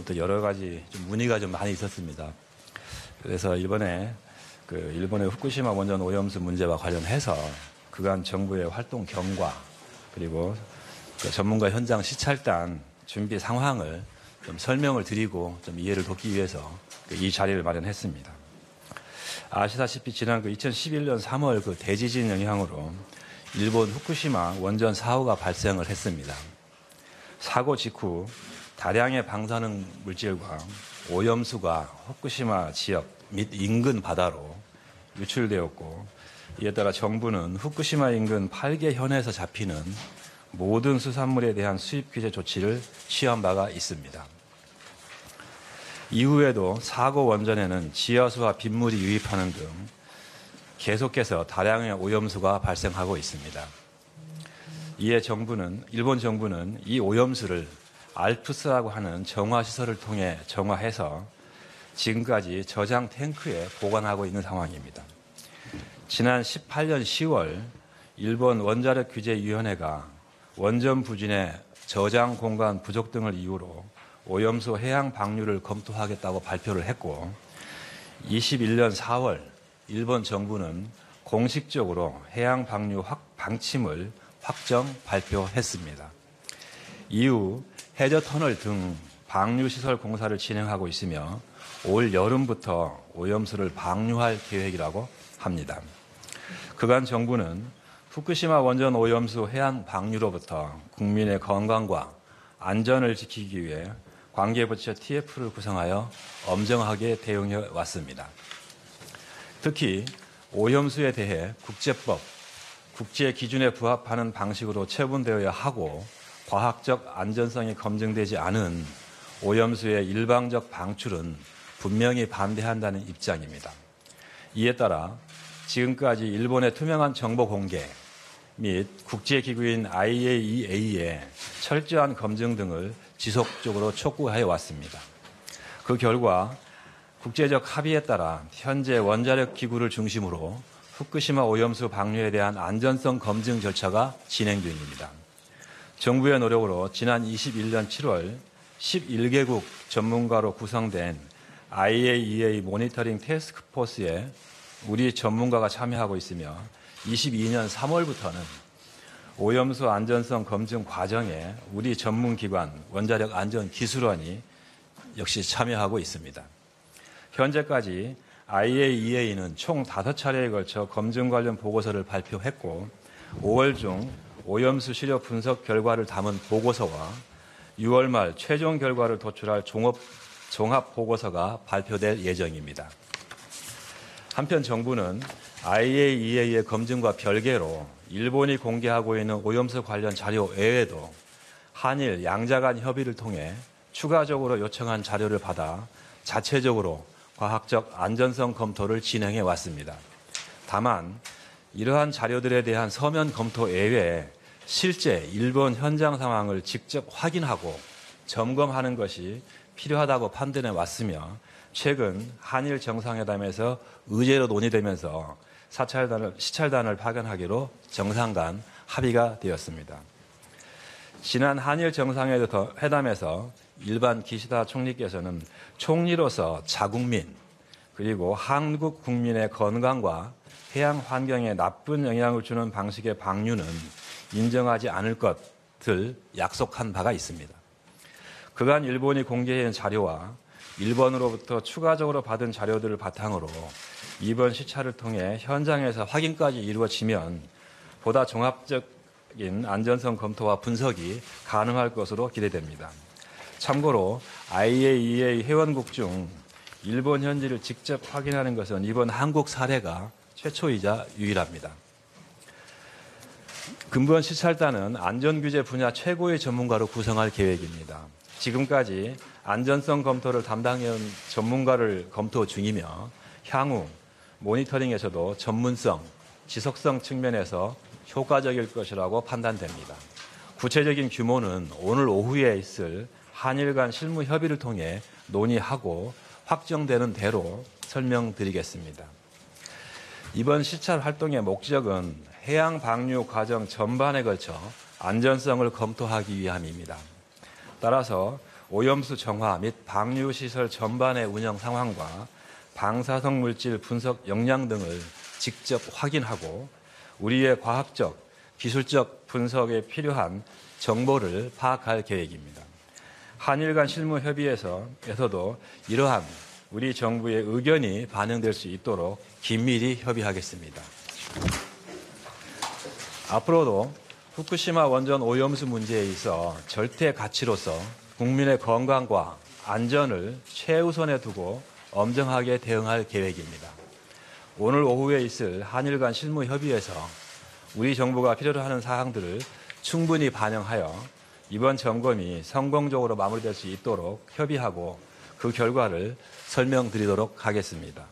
이후부터 여러 가지 좀 문의가 좀 많이 있었습니다. 그래서 이번에 일본의 후쿠시마 원전 오염수 문제와 관련해서 그간 정부의 활동 경과 그리고 전문가 현장 시찰단 준비 상황을 좀 설명을 드리고 좀 이해를 돕기 위해서 이 자리를 마련했습니다. 아시다시피 지난 2011년 3월 대지진 영향으로 일본 후쿠시마 원전 사고가 발생을 했습니다. 사고 직후 다량의 방사능 물질과 오염수가 후쿠시마 지역 및 인근 바다로 유출되었고, 이에 따라 정부는 후쿠시마 인근 8개 현에서 잡히는 모든 수산물에 대한 수입 규제 조치를 취한 바가 있습니다. 이후에도 사고 원전에는 지하수와 빗물이 유입하는 등 계속해서 다량의 오염수가 발생하고 있습니다. 이에 일본 정부는 이 오염수를 알프스라고 하는 정화시설을 통해 정화해서 지금까지 저장 탱크에 보관하고 있는 상황입니다. 지난 18년 10월 일본 원자력 규제위원회가 원전 부진의 저장 공간 부족 등을 이유로 오염수 해양 방류를 검토하겠다고 발표를 했고, 21년 4월 일본 정부는 공식적으로 해양 방류 방침을 확정 발표했습니다. 이후 해저 터널 등 방류시설 공사를 진행하고 있으며 올 여름부터 오염수를 방류할 계획이라고 합니다. 그간 정부는 후쿠시마 원전 오염수 해양 방류로부터 국민의 건강과 안전을 지키기 위해 관계부처 TF를 구성하여 엄정하게 대응해 왔습니다. 특히 오염수에 대해 국제법, 국제 기준에 부합하는 방식으로 처분되어야 하고 과학적 안전성이 검증되지 않은 오염수의 일방적 방출은 분명히 반대한다는 입장입니다. 이에 따라 지금까지 일본의 투명한 정보 공개 및 국제기구인 IAEA의 철저한 검증 등을 지속적으로 촉구해 왔습니다. 그 결과 국제적 합의에 따라 현재 원자력 기구를 중심으로 후쿠시마 오염수 방류에 대한 안전성 검증 절차가 진행 중입니다. 정부의 노력으로 지난 21년 7월 11개국 전문가로 구성된 IAEA 모니터링 태스크포스에 우리 전문가가 참여하고 있으며 22년 3월부터는 오염수 안전성 검증 과정에 우리 전문기관 원자력 안전기술원이 역시 참여하고 있습니다. 현재까지 IAEA는 총 5차례에 걸쳐 검증 관련 보고서를 발표했고 5월 중 오염수 시료 분석 결과를 담은 보고서와 6월 말 최종 결과를 도출할 종합 보고서가 발표될 예정입니다. 한편 정부는 IAEA의 검증과 별개로 일본이 공개하고 있는 오염수 관련 자료 외에도 한일 양자 간 협의를 통해 추가적으로 요청한 자료를 받아 자체적으로 과학적 안전성 검토를 진행해 왔습니다. 다만 이러한 자료들에 대한 서면 검토 외에 실제 일본 현장 상황을 직접 확인하고 점검하는 것이 필요하다고 판단해 왔으며 최근 한일 정상회담에서 의제로 논의되면서 시찰단을 파견하기로 정상 간 합의가 되었습니다. 지난 한일 정상회담에서 일반 기시다 총리께서는 총리로서 자국민 그리고 한국 국민의 건강과 해양 환경에 나쁜 영향을 주는 방식의 방류는 인정하지 않을 것을 약속한 바가 있습니다. 그간 일본이 공개한 자료와 일본으로부터 추가적으로 받은 자료들을 바탕으로 이번 시찰을 통해 현장에서 확인까지 이루어지면 보다 종합적인 안전성 검토와 분석이 가능할 것으로 기대됩니다. 참고로 IAEA 회원국 중 일본 현지를 직접 확인하는 것은 이번 한국 사례가 최초이자 유일합니다. 근본 시찰단은 안전규제 분야 최고의 전문가로 구성할 계획입니다. 지금까지 안전성 검토를 담당해온 전문가를 검토 중이며 향후 모니터링에서도 전문성, 지속성 측면에서 효과적일 것이라고 판단됩니다. 구체적인 규모는 오늘 오후에 있을 한일 간 실무 협의를 통해 논의하고 확정되는 대로 설명드리겠습니다. 이번 시찰 활동의 목적은 해양 방류 과정 전반에 걸쳐 안전성을 검토하기 위함입니다. 따라서 오염수 정화 및 방류시설 전반의 운영 상황과 방사성 물질 분석 역량 등을 직접 확인하고 우리의 과학적, 기술적 분석에 필요한 정보를 파악할 계획입니다. 한일 간 실무 협의에서도 이러한 우리 정부의 의견이 반영될 수 있도록 긴밀히 협의하겠습니다. 앞으로도 후쿠시마 원전 오염수 문제에 있어 절대 가치로서 국민의 건강과 안전을 최우선에 두고 엄정하게 대응할 계획입니다. 오늘 오후에 있을 한일 간 실무 협의에서 우리 정부가 필요로 하는 사항들을 충분히 반영하여 이번 점검이 성공적으로 마무리될 수 있도록 협의하고 그 결과를 설명드리도록 하겠습니다.